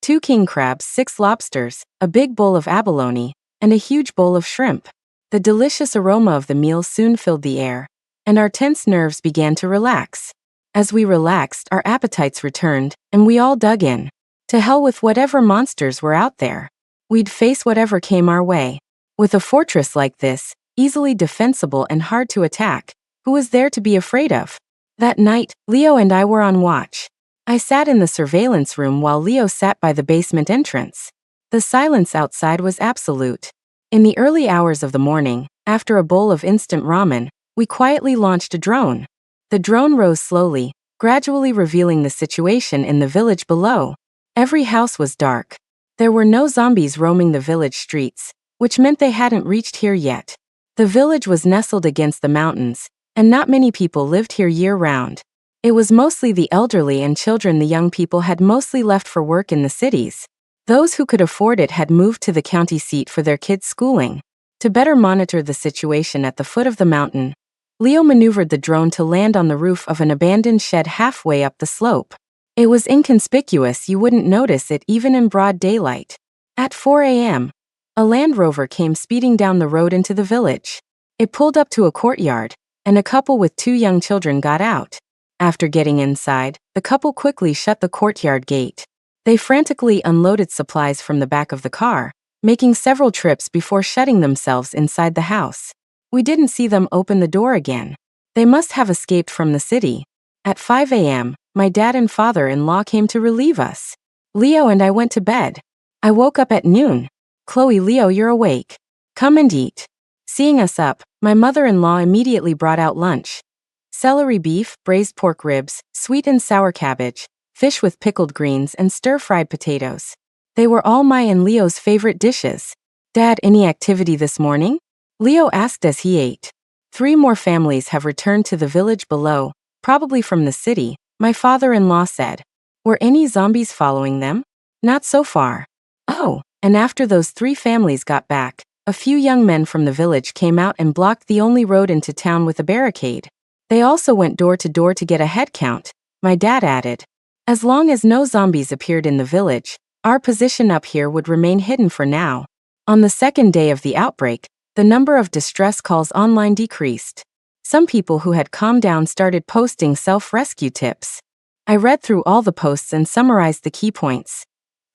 2 king crabs, 6 lobsters, a big bowl of abalone, and a huge bowl of shrimp. The delicious aroma of the meal soon filled the air, and our tense nerves began to relax. As we relaxed, our appetites returned, and we all dug in. To hell with whatever monsters were out there. We'd face whatever came our way. With a fortress like this, easily defensible and hard to attack, who was there to be afraid of? That night, Leo and I were on watch. I sat in the surveillance room while Leo sat by the basement entrance. The silence outside was absolute. In the early hours of the morning, after a bowl of instant ramen, we quietly launched a drone. The drone rose slowly, gradually revealing the situation in the village below. Every house was dark. There were no zombies roaming the village streets, which meant they hadn't reached here yet. The village was nestled against the mountains, and not many people lived here year-round. It was mostly the elderly and children. The young people had mostly left for work in the cities. Those who could afford it had moved to the county seat for their kids' schooling. To better monitor the situation at the foot of the mountain, Leo maneuvered the drone to land on the roof of an abandoned shed halfway up the slope. It was inconspicuous, you wouldn't notice it even in broad daylight. At 4 a.m., a Land Rover came speeding down the road into the village. It pulled up to a courtyard, and a couple with 2 young children got out. After getting inside, the couple quickly shut the courtyard gate. They frantically unloaded supplies from the back of the car, making several trips before shutting themselves inside the house. We didn't see them open the door again. They must have escaped from the city. At 5 a.m., my dad and father-in-law came to relieve us. Leo and I went to bed. I woke up at noon. "Chloe, Leo, you're awake. Come and eat." Seeing us up, my mother-in-law immediately brought out lunch. Celery beef, braised pork ribs, sweet and sour cabbage, fish with pickled greens, and stir-fried potatoes. They were all my and Leo's favorite dishes. "Dad, any activity this morning?" Leo asked as he ate. 3 more families have returned to the village below, probably from the city, my father-in-law said. "Were any zombies following them?" "Not so far." "Oh, and after those 3 families got back, a few young men from the village came out and blocked the only road into town with a barricade. They also went door to door to get a head count," my dad added. "As long as no zombies appeared in the village, our position up here would remain hidden for now." On the second day of the outbreak, the number of distress calls online decreased. Some people who had calmed down started posting self-rescue tips. I read through all the posts and summarized the key points.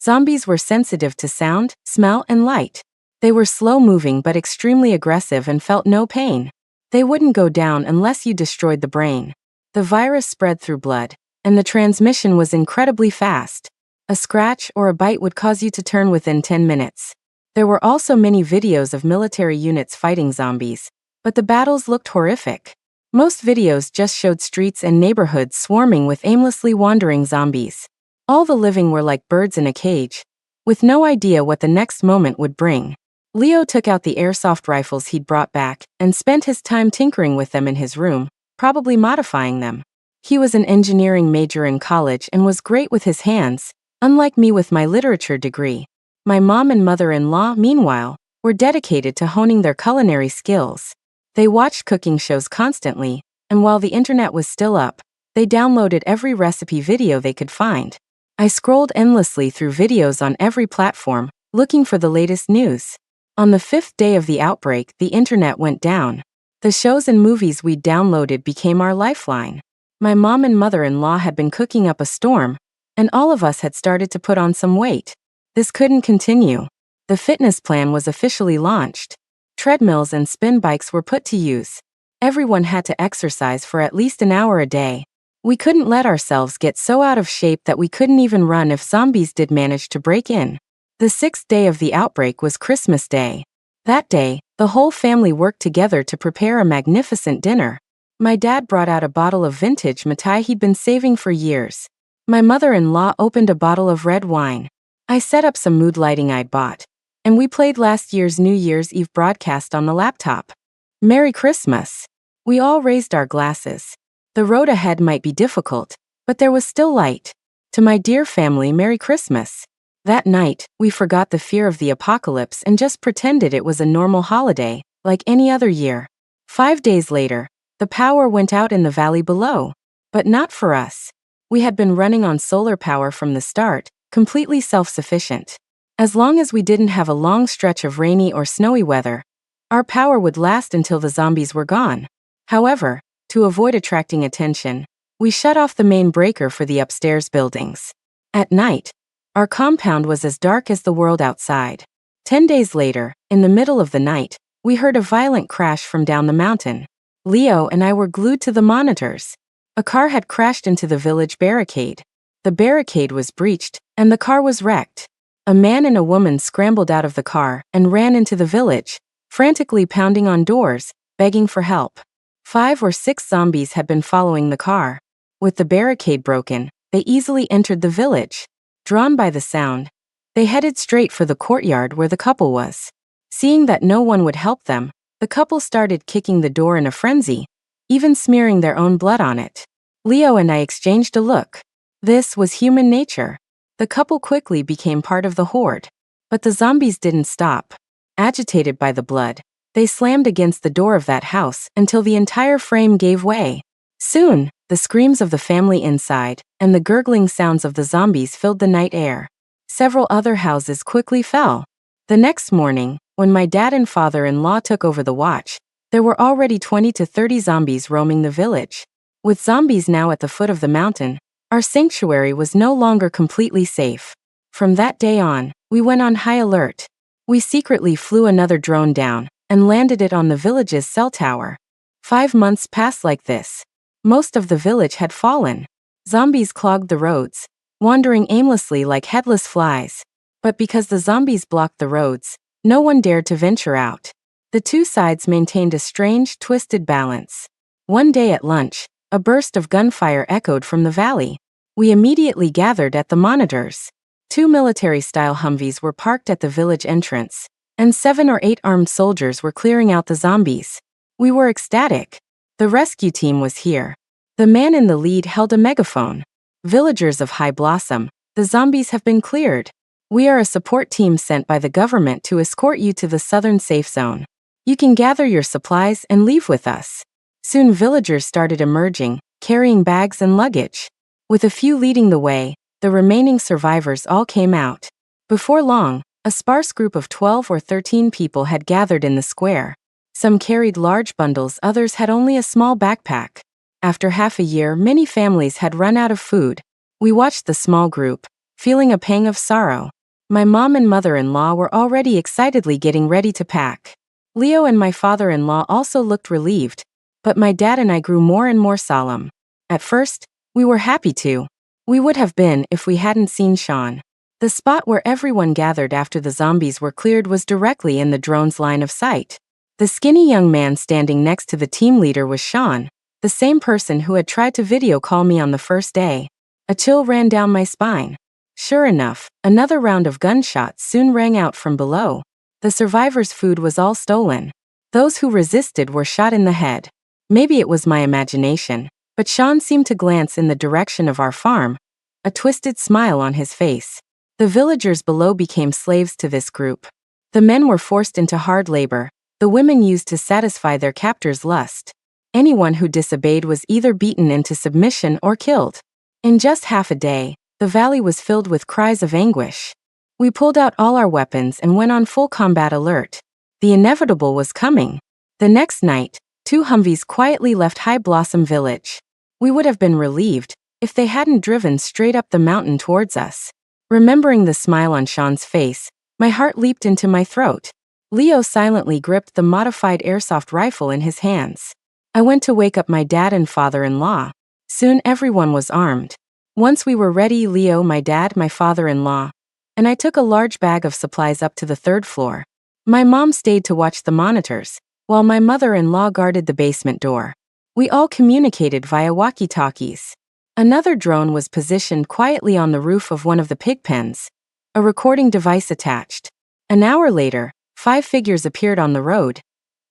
Zombies were sensitive to sound, smell, and light. They were slow-moving but extremely aggressive and felt no pain. They wouldn't go down unless you destroyed the brain. The virus spread through blood, and the transmission was incredibly fast. A scratch or a bite would cause you to turn within 10 minutes. There were also many videos of military units fighting zombies, but the battles looked horrific. Most videos just showed streets and neighborhoods swarming with aimlessly wandering zombies. All the living were like birds in a cage, with no idea what the next moment would bring. Leo took out the airsoft rifles he'd brought back and spent his time tinkering with them in his room, probably modifying them. He was an engineering major in college and was great with his hands, unlike me with my literature degree. My mom and mother-in-law, meanwhile, were dedicated to honing their culinary skills. They watched cooking shows constantly, and while the internet was still up, they downloaded every recipe video they could find. I scrolled endlessly through videos on every platform, looking for the latest news. On the 5th day of the outbreak, the internet went down. The shows and movies we'd downloaded became our lifeline. My mom and mother-in-law had been cooking up a storm, and all of us had started to put on some weight. This couldn't continue. The fitness plan was officially launched. Treadmills and spin bikes were put to use. Everyone had to exercise for at least an hour a day. We couldn't let ourselves get so out of shape that we couldn't even run if zombies did manage to break in. The sixth day of the outbreak was Christmas Day. That day, the whole family worked together to prepare a magnificent dinner. My dad brought out a bottle of vintage Matai he'd been saving for years. My mother-in-law opened a bottle of red wine. I set up some mood lighting I'd bought, and we played last year's New Year's Eve broadcast on the laptop. Merry Christmas! We all raised our glasses. The road ahead might be difficult, but there was still light. To my dear family, Merry Christmas. That night, we forgot the fear of the apocalypse and just pretended it was a normal holiday, like any other year. 5 days later, the power went out in the valley below. But not for us. We had been running on solar power from the start, completely self-sufficient. As long as we didn't have a long stretch of rainy or snowy weather, our power would last until the zombies were gone. However, to avoid attracting attention, we shut off the main breaker for the upstairs buildings. At night, our compound was as dark as the world outside. 10 days later, in the middle of the night, we heard a violent crash from down the mountain. Leo and I were glued to the monitors. A car had crashed into the village barricade. The barricade was breached, and the car was wrecked. A man and a woman scrambled out of the car and ran into the village, frantically pounding on doors, begging for help. 5 or 6 zombies had been following the car. With the barricade broken, they easily entered the village. Drawn by the sound, they headed straight for the courtyard where the couple was. Seeing that no one would help them, the couple started kicking the door in a frenzy, even smearing their own blood on it. Leo and I exchanged a look. This was human nature. The couple quickly became part of the horde. But the zombies didn't stop. Agitated by the blood, they slammed against the door of that house until the entire frame gave way. Soon, the screams of the family inside and the gurgling sounds of the zombies filled the night air. Several other houses quickly fell. The next morning, when my dad and father-in-law took over the watch, there were already 20 to 30 zombies roaming the village. With zombies now at the foot of the mountain, our sanctuary was no longer completely safe. From that day on, we went on high alert. We secretly flew another drone down and landed it on the village's cell tower. 5 months passed like this. Most of the village had fallen. Zombies clogged the roads, wandering aimlessly like headless flies. But because the zombies blocked the roads, no one dared to venture out. The two sides maintained a strange, twisted balance. One day at lunch, a burst of gunfire echoed from the valley. We immediately gathered at the monitors. 2 military-style Humvees were parked at the village entrance, and 7 or 8 armed soldiers were clearing out the zombies. We were ecstatic. The rescue team was here. The man in the lead held a megaphone. Villagers of High Blossom, the zombies have been cleared. We are a support team sent by the government to escort you to the southern safe zone. You can gather your supplies and leave with us. Soon villagers started emerging, carrying bags and luggage. With a few leading the way, the remaining survivors all came out. Before long, a sparse group of 12 or 13 people had gathered in the square. Some carried large bundles, others had only a small backpack. After half a year, many families had run out of food. We watched the small group, feeling a pang of sorrow. My mom and mother-in-law were already excitedly getting ready to pack. Leo and my father-in-law also looked relieved, but my dad and I grew more and more solemn. At first, we were happy to. We would have been if we hadn't seen Sean. The spot where everyone gathered after the zombies were cleared was directly in the drone's line of sight. The skinny young man standing next to the team leader was Sean, the same person who had tried to video call me on the first day. A chill ran down my spine. Sure enough, another round of gunshots soon rang out from below. The survivors' food was all stolen. Those who resisted were shot in the head. Maybe it was my imagination, but Sean seemed to glance in the direction of our farm, a twisted smile on his face. The villagers below became slaves to this group. The men were forced into hard labor, the women used to satisfy their captors' lust. Anyone who disobeyed was either beaten into submission or killed. In just half a day, the valley was filled with cries of anguish. We pulled out all our weapons and went on full combat alert. The inevitable was coming. The next night, 2 Humvees quietly left High Blossom Village. We would have been relieved if they hadn't driven straight up the mountain towards us. Remembering the smile on Sean's face, my heart leaped into my throat. Leo silently gripped the modified airsoft rifle in his hands. I went to wake up my dad and father-in-law. Soon everyone was armed. Once we were ready, Leo, my dad, my father-in-law, and I took a large bag of supplies up to the 3rd floor. My mom stayed to watch the monitors, while my mother-in-law guarded the basement door. We all communicated via walkie-talkies. Another drone was positioned quietly on the roof of one of the pig pens, a recording device attached. An hour later, 5 figures appeared on the road,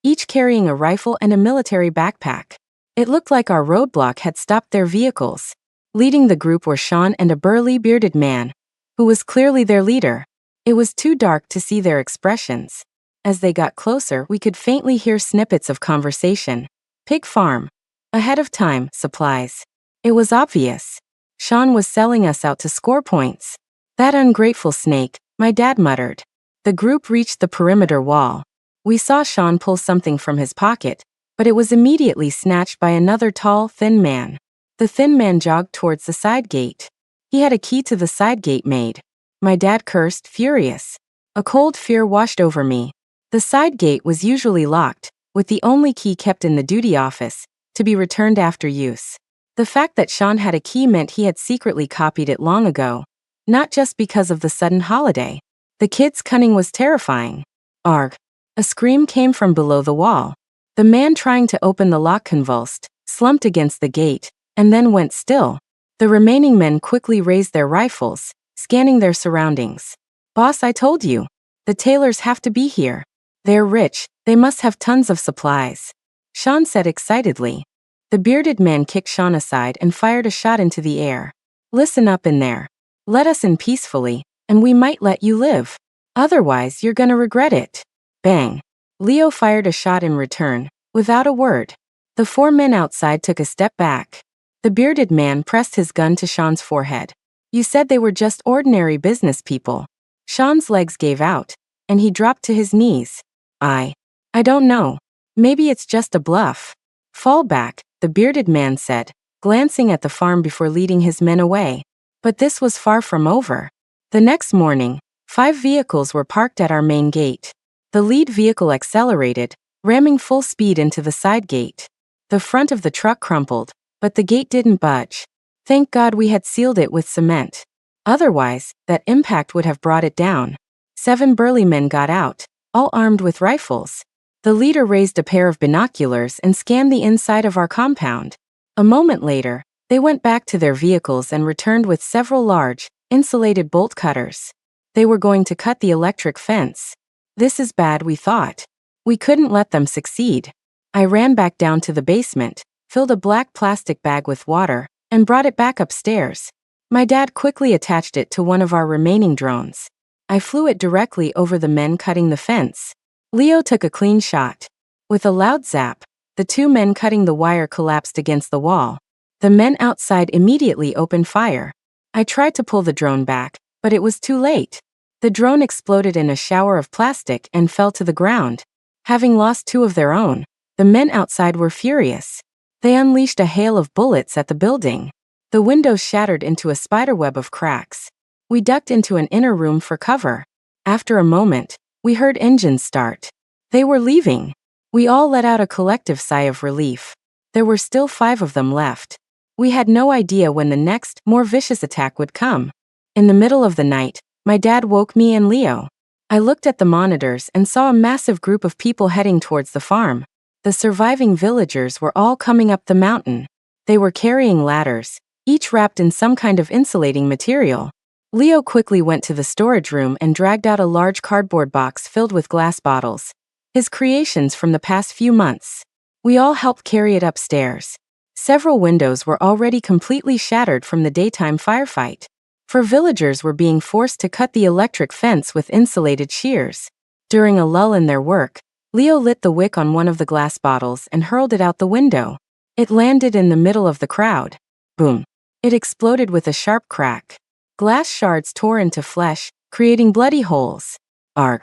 each carrying a rifle and a military backpack. It looked like our roadblock had stopped their vehicles. Leading the group were Sean and a burly, bearded man, who was clearly their leader. It was too dark to see their expressions. As they got closer, we could faintly hear snippets of conversation. Pig farm. Ahead of time, supplies. It was obvious. Sean was selling us out to score points. That ungrateful snake, my dad muttered. The group reached the perimeter wall. We saw Sean pull something from his pocket, but it was immediately snatched by another tall, thin man. The thin man jogged towards the side gate. He had a key to the side gate made. My dad cursed, furious. A cold fear washed over me. The side gate was usually locked, with the only key kept in the duty office, to be returned after use. The fact that Sean had a key meant he had secretly copied it long ago, not just because of the sudden holiday. The kid's cunning was terrifying. Arg! A scream came from below the wall. The man trying to open the lock convulsed, slumped against the gate, and then went still. The remaining men quickly raised their rifles, scanning their surroundings. Boss, I told you. The Taylors have to be here. They're rich, they must have tons of supplies. Sean said excitedly. The bearded man kicked Sean aside and fired a shot into the air. Listen up in there. Let us in peacefully, and we might let you live. Otherwise, you're gonna regret it. Bang. Leo fired a shot in return, without a word. The 4 men outside took a step back. The bearded man pressed his gun to Sean's forehead. You said they were just ordinary business people. Sean's legs gave out, and he dropped to his knees. I don't know. Maybe it's just a bluff. Fall back, the bearded man said, glancing at the farm before leading his men away. But this was far from over. The next morning, 5 vehicles were parked at our main gate. The lead vehicle accelerated, ramming full speed into the side gate. The front of the truck crumpled, but the gate didn't budge. Thank God we had sealed it with cement. Otherwise, that impact would have brought it down. 7 burly men got out, all armed with rifles. The leader raised a pair of binoculars and scanned the inside of our compound. A moment later, they went back to their vehicles and returned with several large, insulated bolt cutters. They were going to cut the electric fence. This is bad, we thought. We couldn't let them succeed. I ran back down to the basement, filled a black plastic bag with water, and brought it back upstairs. My dad quickly attached it to one of our remaining drones. I flew it directly over the men cutting the fence. Leo took a clean shot. With a loud zap, the 2 men cutting the wire collapsed against the wall. The men outside immediately opened fire. I tried to pull the drone back, but it was too late. The drone exploded in a shower of plastic and fell to the ground. Having lost 2 of their own, the men outside were furious. They unleashed a hail of bullets at the building. The windows shattered into a spiderweb of cracks. We ducked into an inner room for cover. After a moment, we heard engines start. They were leaving. We all let out a collective sigh of relief. There were still 5 of them left. We had no idea when the next, more vicious attack would come. In the middle of the night, my dad woke me and Leo. I looked at the monitors and saw a massive group of people heading towards the farm. The surviving villagers were all coming up the mountain. They were carrying ladders, each wrapped in some kind of insulating material. Leo quickly went to the storage room and dragged out a large cardboard box filled with glass bottles, his creations from the past few months. We all helped carry it upstairs. Several windows were already completely shattered from the daytime firefight. For villagers were being forced to cut the electric fence with insulated shears. During a lull in their work, Leo lit the wick on one of the glass bottles and hurled it out the window. It landed in the middle of the crowd. Boom. It exploded with a sharp crack. Glass shards tore into flesh, creating bloody holes. Arg.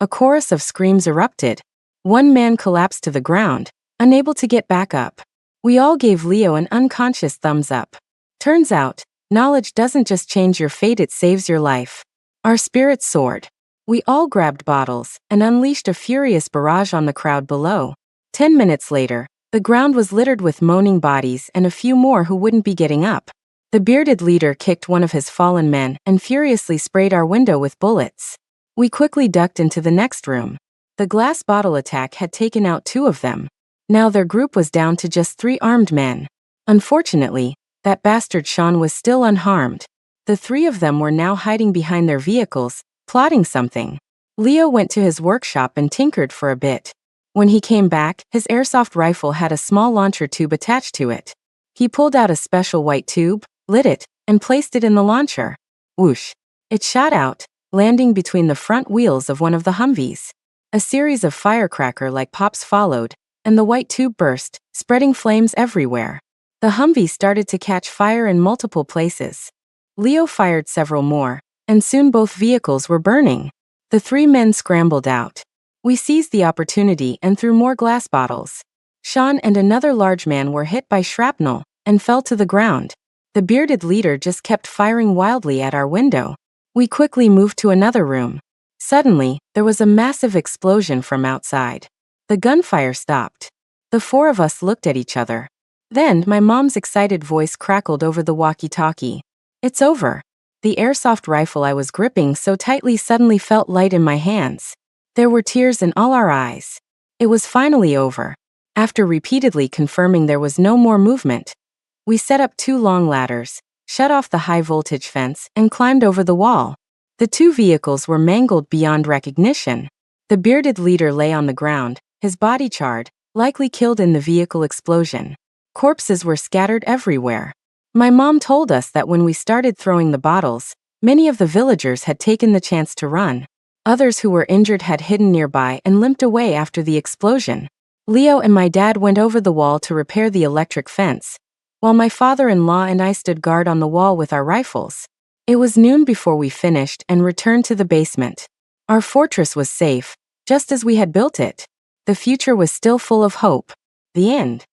A chorus of screams erupted. One man collapsed to the ground, unable to get back up. We all gave Leo an unconscious thumbs up. Turns out, knowledge doesn't just change your fate, it saves your life. Our spirits soared. We all grabbed bottles and unleashed a furious barrage on the crowd below. 10 minutes later, the ground was littered with moaning bodies and a few more who wouldn't be getting up. The bearded leader kicked one of his fallen men and furiously sprayed our window with bullets. We quickly ducked into the next room. The glass bottle attack had taken out 2 of them. Now their group was down to just 3 armed men. Unfortunately, that bastard Sean was still unharmed. The 3 of them were now hiding behind their vehicles, plotting something. Leo went to his workshop and tinkered for a bit. When he came back, his airsoft rifle had a small launcher tube attached to it. He pulled out a special white tube, lit it, and placed it in the launcher. Whoosh! It shot out, landing between the front wheels of one of the Humvees. A series of firecracker-like pops followed, and the white tube burst, spreading flames everywhere. The Humvee started to catch fire in multiple places. Leo fired several more, and soon both vehicles were burning. The 3 men scrambled out. We seized the opportunity and threw more glass bottles. Sean and another large man were hit by shrapnel and fell to the ground. The bearded leader just kept firing wildly at our window. We quickly moved to another room. Suddenly, there was a massive explosion from outside. The gunfire stopped. The 4 of us looked at each other. Then, my mom's excited voice crackled over the walkie-talkie. "It's over." The airsoft rifle I was gripping so tightly suddenly felt light in my hands. There were tears in all our eyes. It was finally over. After repeatedly confirming there was no more movement, we set up 2 long ladders, shut off the high-voltage fence, and climbed over the wall. The 2 vehicles were mangled beyond recognition. The bearded leader lay on the ground, his body charred, likely killed in the vehicle explosion. Corpses were scattered everywhere. My mom told us that when we started throwing the bottles, many of the villagers had taken the chance to run. Others who were injured had hidden nearby and limped away after the explosion. Leo and my dad went over the wall to repair the electric fence, while my father-in-law and I stood guard on the wall with our rifles. It was noon before we finished and returned to the basement. Our fortress was safe, just as we had built it. The future was still full of hope. The end.